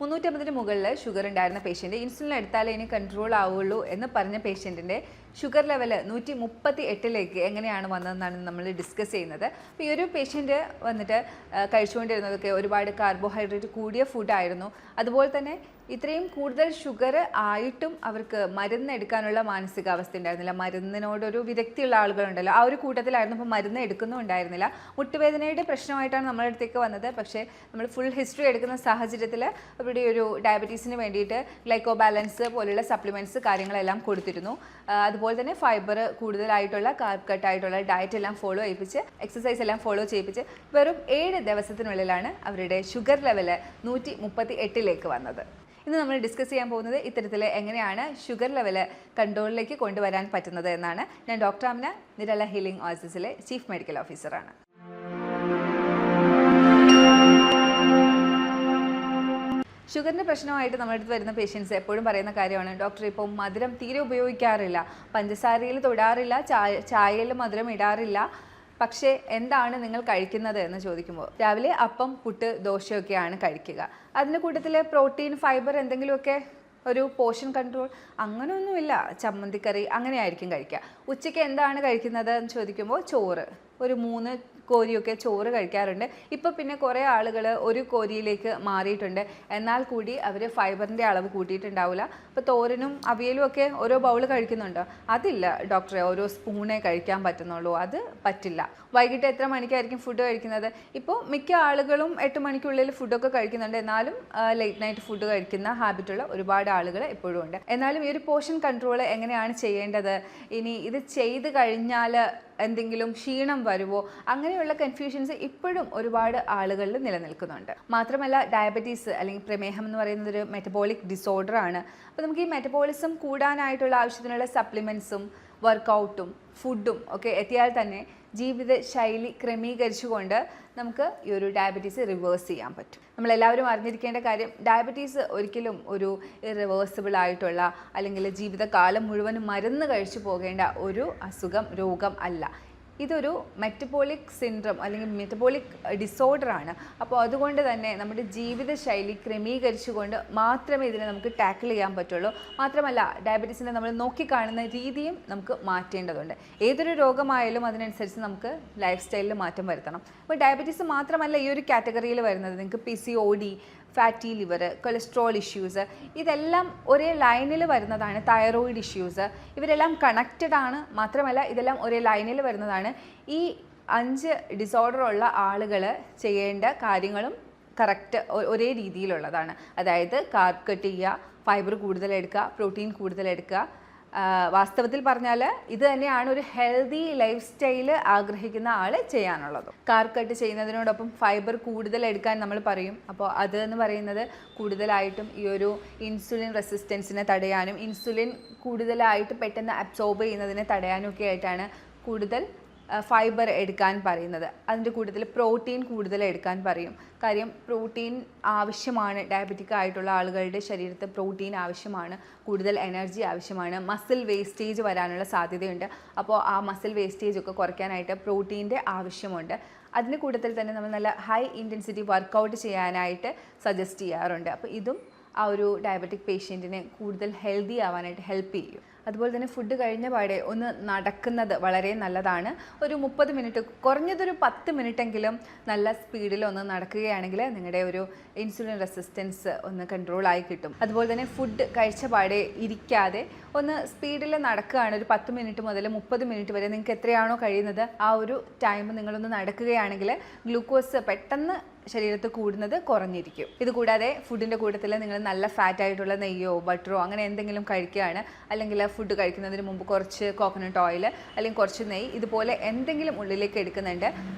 350 മുകളിൽ ഷുഗർ ഉണ്ടായിരുന്ന patient insulin എടുത്താലേ ഇനി കൺട്രോൾ ആവുള്ളൂ എന്ന് പറഞ്ഞ പേഷ്യൻറ്റിൻ്റെ ഷുഗർ ലെവൽ 138 എങ്ങനെയാണ് വന്നതെന്നാണ് നമ്മൾ ഡിസ്കസ് ചെയ്യുന്നത്. അപ്പോൾ ഈ ഒരു പേഷ്യൻ്റ് വന്നിട്ട് കഴിച്ചുകൊണ്ടിരുന്നതൊക്കെ ഒരുപാട് കാർബോഹൈഡ്രേറ്റ് കൂടിയ ഫുഡായിരുന്നു. അതുപോലെ തന്നെ ഇത്രയും കൂടുതൽ ഷുഗർ ആയിട്ടും അവർക്ക് മരുന്ന് എടുക്കാനുള്ള മാനസികാവസ്ഥ ഉണ്ടായിരുന്നില്ല. മരുന്നിനോടൊരു വിദഗ്ധിയുള്ള ആളുകളുണ്ടല്ലോ, ആ ഒരു കൂട്ടത്തിലായിരുന്നു. അപ്പോൾ മരുന്ന് എടുക്കുന്നുണ്ടായിരുന്നില്ല. മുട്ടുവേദനയുടെ പ്രശ്നമായിട്ടാണ് നമ്മുടെ അടുത്തേക്ക് വന്നത്. പക്ഷേ നമ്മൾ ഫുൾ ഹിസ്റ്ററി എടുക്കുന്ന സാഹചര്യത്തിൽ ഇവിടെ ഒരു ഡയബറ്റീസിന് വേണ്ടിയിട്ട് ഗ്ലൈക്കോ ബാലൻസ് പോലുള്ള സപ്ലിമെൻറ്റ്സ് കാര്യങ്ങളെല്ലാം കൊടുത്തിരുന്നു. അതുപോലെ തന്നെ ഫൈബർ കൂടുതലായിട്ടുള്ള കാർബ് കട്ടായിട്ടുള്ള ഡയറ്റ് എല്ലാം ഫോളോ ചെയ്യിപ്പിച്ച് എക്സസൈസ് എല്ലാം ഫോളോ ചെയ്യിപ്പിച്ച് വെറും 7 ദിവസത്തിനുള്ളിലാണ് അവരുടെ ഷുഗർ ലെവൽ 138 വന്നത്. ഇന്ന് നമ്മൾ ഡിസ്കസ് ചെയ്യാൻ പോകുന്നത് ഇത്തരത്തിൽ എങ്ങനെയാണ് ഷുഗർ ലെവൽ കൺട്രോളിലേക്ക് കൊണ്ടുവരാൻ പറ്റുന്നത് എന്നാണ്. ഞാൻ doctor Amina, നിരല healing ഓസിസിലെ chief medical ഓഫീസറാണ്. ഷുഗറിൻ്റെ പ്രശ്നമായിട്ട് നമ്മുടെ അടുത്ത് വരുന്ന പേഷ്യൻസ് എപ്പോഴും പറയുന്ന കാര്യമാണ്, ഡോക്ടർ ഇപ്പോൾ മധുരം തീരെ ഉപയോഗിക്കാറില്ല, പഞ്ചസാരയിൽ തൊടാറില്ല, ചായയിൽ മധുരം ഇടാറില്ല, പക്ഷേ എന്താണ് നിങ്ങൾ കഴിക്കുന്നത് എന്ന് ചോദിക്കുമ്പോൾ രാവിലെ അപ്പം, പുട്ട്, ദോശയൊക്കെയാണ് കഴിക്കുക. അതിൻ്റെ കൂട്ടത്തിൽ പ്രോട്ടീൻ, ഫൈബർ എന്തെങ്കിലുമൊക്കെ ഒരു പോർഷൻ കൺട്രോൾ അങ്ങനെയൊന്നുമില്ല, ചമ്മന്തിക്കറി അങ്ങനെയായിരിക്കും കഴിക്കുക. ഉച്ചയ്ക്ക് എന്താണ് കഴിക്കുന്നത് എന്ന് ചോദിക്കുമ്പോൾ ചോറ്, ഒരു 3 കോരിയൊക്കെ ചോറ് കഴിക്കാറുണ്ട്. ഇപ്പോൾ പിന്നെ കുറേ ആളുകൾ ഒരു കോരിയിലേക്ക് മാറിയിട്ടുണ്ട്. എന്നാൽ കൂടി അവർ ഫൈബറിൻ്റെ അളവ് കൂട്ടിയിട്ടുണ്ടാവില്ല. ഇപ്പോൾ തോരനും അവിയലും ഒക്കെ ഓരോ ബൗൾ കഴിക്കുന്നുണ്ടോ? അതില്ല ഡോക്ടറെ, ഓരോ സ്പൂണേ കഴിക്കാൻ പറ്റുന്നുള്ളൂ. അത് പറ്റില്ല. വൈകിട്ട് എത്ര മണിക്കായിരിക്കും ഫുഡ് കഴിക്കുന്നത്? ഇപ്പോൾ മിക്ക ആളുകളും 8 മണിക്കുള്ളിൽ ഫുഡൊക്കെ കഴിക്കുന്നുണ്ട്. എന്നാലും ലേറ്റ് നൈറ്റ് ഫുഡ് കഴിക്കുന്ന ഹാബിറ്റുള്ള ഒരുപാട് ആളുകൾ എപ്പോഴും ഉണ്ട്. എന്നാലും ഈ ഒരു പോർഷൻ കൺട്രോൾ എങ്ങനെയാണ് ചെയ്യേണ്ടത്, ഇനി ഇത് ചെയ്ത് കഴിഞ്ഞാൽ എന്തെങ്കിലും ക്ഷീണം വരുമോ, അങ്ങനെയുള്ള കൺഫ്യൂഷൻസ് ഇപ്പോഴും ഒരുപാട് ആളുകളിൽ നിലനിൽക്കുന്നുണ്ട്. മാത്രമല്ല ഡയബറ്റീസ് അല്ലെങ്കിൽ പ്രമേഹം എന്ന് പറയുന്നത് ഒരു മെറ്റബോളിക് ഡിസോർഡർ ആണ്. അപ്പോൾ നമുക്ക് ഈ മെറ്റബോളിസം കൂടാനായിട്ടുള്ള ആവശ്യത്തിനുള്ള സപ്ലിമെൻറ്റ്സും വർക്കൗട്ടും ഫുഡും ഒക്കെ എത്തിയാൽ തന്നെ ജീവിതശൈലി ക്രമീകരിച്ചുകൊണ്ട് നമുക്ക് ഈ ഒരു ഡയബറ്റീസ് റിവേഴ്സ് ചെയ്യാൻ പറ്റും. നമ്മളെല്ലാവരും അറിഞ്ഞിരിക്കേണ്ട കാര്യം, ഡയബറ്റീസ് ഒരിക്കലും ഒരു ഇറിവേഴ്സിബിൾ ആയിട്ടുള്ള അല്ലെങ്കിൽ ജീവിതകാലം മുഴുവനും മരുന്ന് കഴിച്ചു പോകേണ്ട ഒരു രോഗം അല്ല. ഇതൊരു മെറ്റബോളിക് സിൻഡ്രം അല്ലെങ്കിൽ മെറ്റബോളിക് ഡിസോർഡർ ആണ്. അപ്പോൾ അതുകൊണ്ട് തന്നെ നമ്മുടെ ജീവിതശൈലി ക്രമീകരിച്ചുകൊണ്ട് മാത്രമേ ഇതിനെ നമുക്ക് ടാക്കിൾ ചെയ്യാൻ പറ്റുള്ളൂ. മാത്രമല്ല ഡയബറ്റീസിനെ നമ്മൾ നോക്കിക്കാണുന്ന രീതിയും നമുക്ക് മാറ്റേണ്ടതുണ്ട്. ഏതൊരു രോഗമായാലും അതിനനുസരിച്ച് നമുക്ക് ലൈഫ് സ്റ്റൈലിൽ മാറ്റം വരുത്തണം. അപ്പോൾ ഡയബറ്റീസ് മാത്രമല്ല ഈ ഒരു കാറ്റഗറിയിൽ വരുന്നത്. നിങ്ങൾക്ക് PCOD, fatty liver, cholesterol issues, ഇതെല്ലാം ഒരേ ലൈനിൽ വരുന്നതാണ്. തൈറോയിഡ് ഇഷ്യൂസ്, ഇവരെല്ലാം കണക്റ്റഡ് ആണ്. മാത്രമല്ല ഇതെല്ലാം ഒരേ ലൈനിൽ വരുന്നതാണ്. ഈ 5 ഡിസോർഡറുള്ള ആളുകൾ ചെയ്യേണ്ട കാര്യങ്ങളും കറക്റ്റ് ഒരേ രീതിയിലുള്ളതാണ്. അതായത് കാർബ് കട്ട് ചെയ്യുക, ഫൈബർ കൂടുതൽ എടുക്കുക, പ്രോട്ടീൻ കൂടുതൽ എടുക്കുക. വാസ്തവത്തിൽ പറഞ്ഞാൽ ഇത് തന്നെയാണ് ഒരു ഹെൽത്തി ലൈഫ് സ്റ്റൈൽ ആഗ്രഹിക്കുന്ന ആൾ ചെയ്യാനുള്ളത്. കാർബ് കട്ട് ചെയ്യുന്നതിനോടൊപ്പം ഫൈബർ കൂടുതൽ എടുക്കാൻ നമ്മൾ പറയും. അപ്പോൾ അത് എന്ന് പറയുന്നത് കൂടുതലായിട്ടും ഈ ഒരു ഇൻസുലിൻ റെസിസ്റ്റൻസിനെ തടയാനും ഇൻസുലിൻ കൂടുതലായിട്ട് പെട്ടെന്ന് അബ്സോർബ് ചെയ്യുന്നതിനെ തടയാനും ഒക്കെ ആയിട്ടാണ് കൂടുതൽ ഫൈബർ എടുക്കാൻ പറയുന്നത്. അതിൻ്റെ കൂട്ടത്തിൽ പ്രോട്ടീൻ കൂടുതൽ എടുക്കാൻ പറയും. കാര്യം പ്രോട്ടീൻ ആവശ്യമാണ്. ഡയബറ്റിക് ആയിട്ടുള്ള ആളുകളുടെ ശരീരത്തിൽ പ്രോട്ടീൻ ആവശ്യമാണ്, കൂടുതൽ എനർജി ആവശ്യമാണ്. മസിൽ വേസ്റ്റേജ് വരാനുള്ള സാധ്യതയുണ്ട്. അപ്പോൾ ആ മസിൽ വേസ്റ്റേജ് ഒക്കെ കുറയ്ക്കാനായിട്ട് പ്രോട്ടീൻ്റെ ആവശ്യമുണ്ട്. അതിൻ്റെ കൂട്ടത്തിൽ തന്നെ നമ്മൾ നല്ല ഹൈ ഇൻറ്റൻസിറ്റി വർക്കൗട്ട് ചെയ്യാനായിട്ട് സജസ്റ്റ് ചെയ്യാറുണ്ട്. അപ്പോൾ ഇതും ആ ഒരു ഡയബറ്റിക് പേഷ്യൻറ്റിനെ കൂടുതൽ ഹെൽത്തി ആവാനായിട്ട് ഹെൽപ്പ് ചെയ്യും. അതുപോലെ തന്നെ ഫുഡ് കഴിഞ്ഞ പാടെ ഒന്ന് നടക്കുന്നത് വളരെ നല്ലതാണ്. ഒരു 30 മിനിറ്റ്, കുറഞ്ഞതൊരു 10 മിനിറ്റെങ്കിലും നല്ല സ്പീഡിൽ ഒന്ന് നടക്കുകയാണെങ്കിൽ നിങ്ങളുടെ ഒരു ഇൻസുലിൻ റെസിസ്റ്റൻസ് ഒന്ന് കൺട്രോളായി കിട്ടും. അതുപോലെ തന്നെ ഫുഡ് കഴിച്ച പാടെ ഇരിക്കാതെ ഒന്ന് സ്പീഡിൽ നടക്കുകയാണ്. ഒരു 10 മിനിറ്റ് മുതൽ 30 മിനിറ്റ് വരെ നിങ്ങൾക്ക് എത്രയാണോ കഴിയുന്നത് ആ ഒരു ടൈം നിങ്ങളൊന്ന് നടക്കുകയാണെങ്കിൽ ഗ്ലൂക്കോസ് പെട്ടെന്ന് ശരീരത്തിൽ കൂടുന്നത് കുറഞ്ഞിരിക്കും. ഇതുകൂടാതെ ഫുഡിൻ്റെ കൂട്ടത്തിൽ നിങ്ങൾ നല്ല ഫാറ്റ് ആയിട്ടുള്ള നെയ്യോ ബട്ടറോ അങ്ങനെ എന്തെങ്കിലും കഴിക്കുകയാണ്, അല്ലെങ്കിൽ ഫുഡ് കഴിക്കുന്നതിന് മുമ്പ് കുറച്ച് കോക്കനട്ട് ഓയിൽ അല്ലെങ്കിൽ കുറച്ച് നെയ്യ് ഇതുപോലെ എന്തെങ്കിലും ഉള്ളിലേക്ക് എടുക്കുന്നുണ്ട്,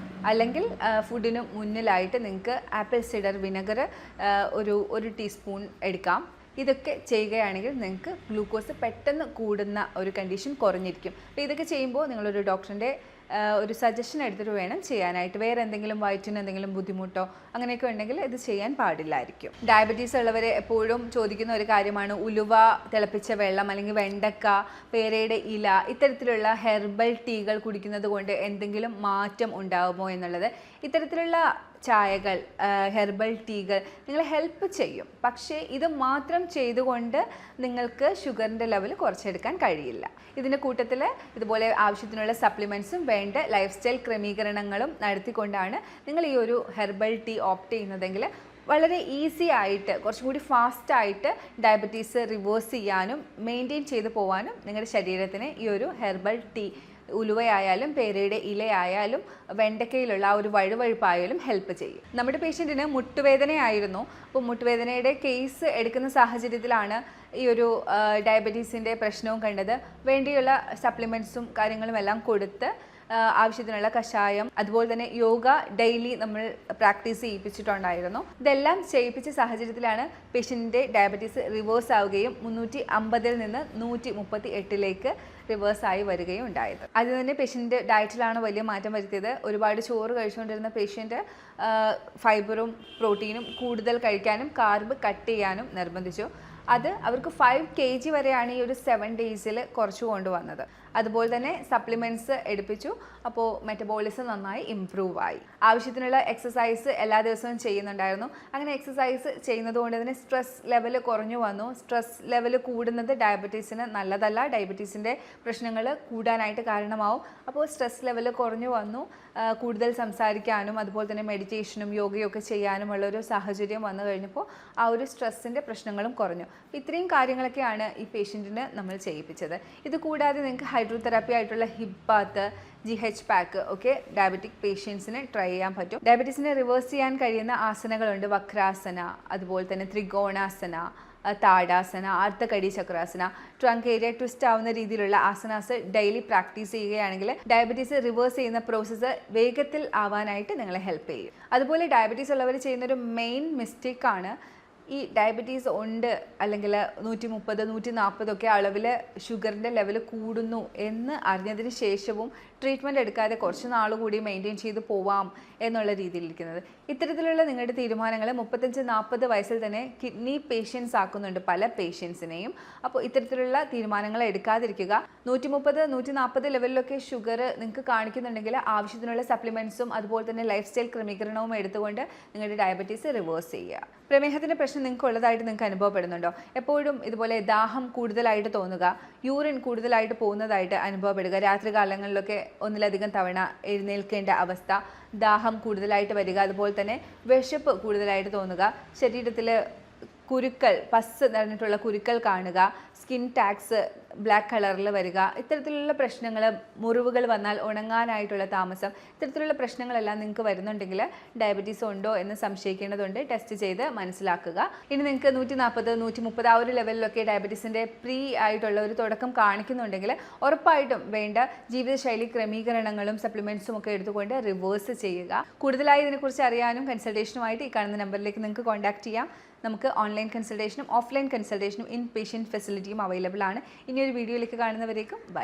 അല്ലെങ്കിൽ ഫുഡിന് മുന്നിലായിട്ട് നിങ്ങൾക്ക് ആപ്പിൾ സിഡർ വിനെഗർ ഒരു ടീസ്പൂൺ എടുക്കാം. ഇതൊക്കെ ചെയ്യുകയാണെങ്കിൽ നിങ്ങൾക്ക് ഗ്ലൂക്കോസ് പെട്ടെന്ന് കൂടുന്ന ഒരു കണ്ടീഷൻ കുറഞ്ഞിരിക്കും. അപ്പോൾ ഇതൊക്കെ ചെയ്യുമ്പോൾ നിങ്ങളൊരു ഡോക്ടറിൻ്റെ ഒരു സജഷൻ എടുത്തിട്ട് വേണം ചെയ്യാനായിട്ട്. വേറെ എന്തെങ്കിലും വയറ്റിന് എന്തെങ്കിലും ബുദ്ധിമുട്ടോ അങ്ങനെയൊക്കെ ഉണ്ടെങ്കിൽ ഇത് ചെയ്യാൻ പാടില്ലായിരിക്കും. ഡയബറ്റീസ് ഉള്ളവർ എപ്പോഴും ചോദിക്കുന്ന ഒരു കാര്യമാണ് ഉലുവ തിളപ്പിച്ച വെള്ളം അല്ലെങ്കിൽ വെണ്ടക്ക, പേരയുടെ ഇല ഇത്തരത്തിലുള്ള ഹെർബൽ ടീകൾ കുടിക്കുന്നത് കൊണ്ട് എന്തെങ്കിലും മാറ്റം ഉണ്ടാകുമോ എന്നുള്ളത്. ഇത്തരത്തിലുള്ള ചായകൾ, ഹെർബൽ ടീകൾ നിങ്ങളെ ഹെൽപ്പ് ചെയ്യും. പക്ഷേ ഇത് മാത്രം ചെയ്തുകൊണ്ട് നിങ്ങൾക്ക് ഷുഗറിൻ്റെ ലെവൽ കുറച്ചെടുക്കാൻ കഴിയില്ല. ഇതിൻ്റെ കൂട്ടത്തിൽ ഇതുപോലെ ആവശ്യത്തിനുള്ള സപ്ലിമെൻറ്റ്സും വേണ്ട ലൈഫ് സ്റ്റൈൽ ക്രമീകരണങ്ങളും നടത്തിക്കൊണ്ടാണ് നിങ്ങൾ ഈ ഒരു ഹെർബൽ ടീ ഓപ്റ്റ് ചെയ്യുന്നതെങ്കിൽ വളരെ ഈസി ആയിട്ട് കുറച്ചും കൂടി ഫാസ്റ്റായിട്ട് ഡയബറ്റീസ് റിവേഴ്സ് ചെയ്യാനും മെയിൻറ്റെയിൻ ചെയ്ത് പോകാനും നിങ്ങളുടെ ശരീരത്തിന് ഈ ഒരു ഹെർബൽ ടീ, ഉലുവയായാലും പേരയുടെ ഇലയായാലും വെണ്ടക്കയിലുള്ള ആ ഒരു വഴുവഴുപ്പായാലും ഹെൽപ്പ് ചെയ്യും. നമ്മുടെ പേഷ്യൻറ്റിന് മുട്ടുവേദനയായിരുന്നു. അപ്പോൾ മുട്ടുവേദനയുടെ കേസ് എടുക്കുന്ന സാഹചര്യത്തിലാണ് ഈ ഒരു ഡയബറ്റീസിൻ്റെ പ്രശ്നവും കണ്ടത്. വേണ്ടിയുള്ള സപ്ലിമെൻറ്റ്സും കാര്യങ്ങളും എല്ലാം കൊടുത്ത് ആവശ്യത്തിനുള്ള കഷായം, അതുപോലെ തന്നെ യോഗ ഡെയിലി നമ്മൾ പ്രാക്ടീസ് ചെയ്യിപ്പിച്ചിട്ടുണ്ടായിരുന്നു. ഇതെല്ലാം ചെയ്യിപ്പിച്ച സാഹചര്യത്തിലാണ് പേഷ്യൻറ്റിൻ്റെ ഡയബറ്റീസ് റിവേഴ്സ് ആവുകയും 350 നിന്ന് 138 റിവേഴ്സായി വരികയും ഉണ്ടായത്. അതിൽ തന്നെ പേഷ്യൻ്റ് ഡയറ്റിലാണ് വലിയ മാറ്റം വരുത്തിയത്. ഒരുപാട് ചോറ് കഴിച്ചുകൊണ്ടിരുന്ന പേഷ്യൻ്റ് ഫൈബറും പ്രോട്ടീനും കൂടുതൽ കഴിക്കാനും കാർബ് കട്ട് ചെയ്യാനും നിർബന്ധിച്ചു. അത് അവർക്ക് 5 kg വരെയാണ് ഈ ഒരു 7 days കുറച്ചു കൊണ്ടുവന്നത്. അതുപോലെ തന്നെ സപ്ലിമെൻറ്റ്സ് എടുപ്പിച്ചു. അപ്പോൾ മെറ്റബോളിസം നന്നായി ഇംപ്രൂവ് ആയി. ആവശ്യത്തിനുള്ള എക്സസൈസ് എല്ലാ ദിവസവും ചെയ്യുന്നുണ്ടായിരുന്നു. അങ്ങനെ എക്സസൈസ് ചെയ്യുന്നത് കൊണ്ട് തന്നെ സ്ട്രെസ് ലെവൽ കുറഞ്ഞു വന്നു. സ്ട്രെസ് ലെവൽ കൂടുന്നത് ഡയബറ്റീസിന് നല്ലതല്ല. ഡയബറ്റീസിൻ്റെ പ്രശ്നങ്ങൾ കൂടാനായിട്ട് കാരണമാവും. അപ്പോൾ സ്ട്രെസ് ലെവൽ കുറഞ്ഞു വന്നു. കൂടുതൽ സംസാരിക്കാനും അതുപോലെ തന്നെ മെഡിറ്റേഷനും യോഗയൊക്കെ ചെയ്യാനുമുള്ളൊരു സാഹചര്യം വന്നു കഴിഞ്ഞപ്പോൾ ആ ഒരു സ്ട്രെസ്സിൻ്റെ പ്രശ്നങ്ങളും കുറഞ്ഞു. ഇത്രയും കാര്യങ്ങളൊക്കെയാണ് ഈ പേഷ്യൻറ്റിന് നമ്മൾ ചെയ്യിപ്പിച്ചത്. ഇത് കൂടാതെ നിങ്ങൾക്ക് ഹൈഡ്രോതെറാപ്പി ആയിട്ടുള്ള ഹിപ്പ് ബാത്ത്, GH പാക്ക് ഒക്കെ ഡയബറ്റിക് പേഷ്യൻസിന് ട്രൈ ചെയ്യാൻ പറ്റും. ഡയബറ്റീസിനെ റിവേഴ്സ് ചെയ്യാൻ കഴിയുന്ന ആസനകളുണ്ട്. വക്രാസന, അതുപോലെ തന്നെ ത്രികോണാസന, താടാസന, അർദ്ധകടി ചക്രാസന, ട്രങ്ക് ഏരിയ ട്വിസ്റ്റ് ആവുന്ന രീതിയിലുള്ള ആസനാസ് ഡെയിലി പ്രാക്ടീസ് ചെയ്യുകയാണെങ്കിൽ ഡയബറ്റീസ് റിവേഴ്സ് ചെയ്യുന്ന പ്രോസസ്സ് വേഗത്തിൽ ആവാനായിട്ട് നിങ്ങളെ ഹെൽപ്പ് ചെയ്യും. അതുപോലെ ഡയബറ്റീസ് ഉള്ളവർ ചെയ്യുന്നൊരു മെയിൻ മിസ്റ്റേക്കാണ് ഈ ഡയബറ്റീസ് ഉണ്ട് അല്ലെങ്കിൽ 130, 140 ഒക്കെ അളവിൽ ഷുഗറിൻ്റെ ലെവൽ കൂടുന്നു എന്ന് അറിഞ്ഞതിന് ശേഷവും ട്രീറ്റ്മെൻറ്റ് എടുക്കാതെ കുറച്ച് നാൾ കൂടി മെയിൻറ്റെയിൻ ചെയ്ത് പോവാം എന്നുള്ള രീതിയിലിരിക്കുന്നത്. ഇത്തരത്തിലുള്ള നിങ്ങളുടെ തീരുമാനങ്ങൾ 35-40 വയസ്സിൽ തന്നെ കിഡ്നി പേഷ്യൻസ് ആക്കുന്നുണ്ട് പല പേഷ്യൻസിനെയും. അപ്പോൾ ഇത്തരത്തിലുള്ള തീരുമാനങ്ങൾ എടുക്കാതിരിക്കുക. 130, 140 ലെവലിലൊക്കെ ഷുഗർ നിങ്ങൾക്ക് കാണിക്കുന്നുണ്ടെങ്കിൽ ആവശ്യത്തിനുള്ള സപ്ലിമെൻറ്റ്സും അതുപോലെ തന്നെ ലൈഫ് സ്റ്റൈൽ ക്രമീകരണവും എടുത്തുകൊണ്ട് നിങ്ങളുടെ ഡയബറ്റീസ് റിവേഴ്സ് ചെയ്യുക. പ്രമേഹത്തിൻ്റെ പ്രശ്നം നിങ്ങൾക്ക് ഉള്ളതായിട്ട് നിങ്ങൾക്ക് അനുഭവപ്പെടുന്നുണ്ടോ? എപ്പോഴും ഇതുപോലെ ദാഹം കൂടുതലായിട്ട് തോന്നുക, യൂറിൻ കൂടുതലായിട്ട് പോകുന്നതായിട്ട് അനുഭവപ്പെടുക, രാത്രി കാലങ്ങളിലൊക്കെ ഒന്നിലധികം തവണ എഴുന്നേൽക്കേണ്ട അവസ്ഥ, ദാഹം കൂടുതലായിട്ട് വരിക, അതുപോലെ തന്നെ വിശപ്പ് കൂടുതലായിട്ട് തോന്നുക, ശരീരത്തിൽ കുരുക്കൾ, പസ് നിറഞ്ഞിട്ടുള്ള കുരുക്കൾ കാണുക, സ്കിൻ ടാക്സ് ബ്ലാക്ക് കളറിൽ വരിക, ഇത്തരത്തിലുള്ള പ്രശ്നങ്ങൾ, മുറിവുകൾ വന്നാൽ ഉണങ്ങാനായിട്ടുള്ള താമസം, ഇത്തരത്തിലുള്ള പ്രശ്നങ്ങളെല്ലാം നിങ്ങൾക്ക് വരുന്നുണ്ടെങ്കിൽ ഡയബറ്റീസ് ഉണ്ടോ എന്ന് സംശയിക്കേണ്ടതുണ്ട്. ടെസ്റ്റ് ചെയ്ത് മനസ്സിലാക്കുക. ഇനി നിങ്ങൾക്ക് 140, 130 ആ ഒരു ലെവലിലൊക്കെ ഡയബറ്റീസിൻ്റെ പ്രീ ആയിട്ടുള്ള ഒരു തുടക്കം കാണിക്കുന്നുണ്ടെങ്കിൽ ഉറപ്പായിട്ടും വേണ്ട ജീവിതശൈലി ക്രമീകരണങ്ങളും സപ്ലിമെൻറ്റ്സും ഒക്കെ എടുത്തുകൊണ്ട് റിവേഴ്സ് ചെയ്യുക. കൂടുതലായി ഇതിനെക്കുറിച്ച് അറിയാനും കൺസൾട്ടേഷനുമായിട്ട് ഈ കാണുന്ന നമ്പറിലേക്ക് നിങ്ങൾക്ക് കോൺടാക്ട് ചെയ്യാം. നമുക്ക് online കൺസൾട്ടേഷനും offline കൺസൾട്ടേഷനും in patient ഫെസിലിറ്റിയും available ആണ്. ഇനിയൊരു വീഡിയോയിലേക്ക് കാണുന്നവരേക്കും ബൈ.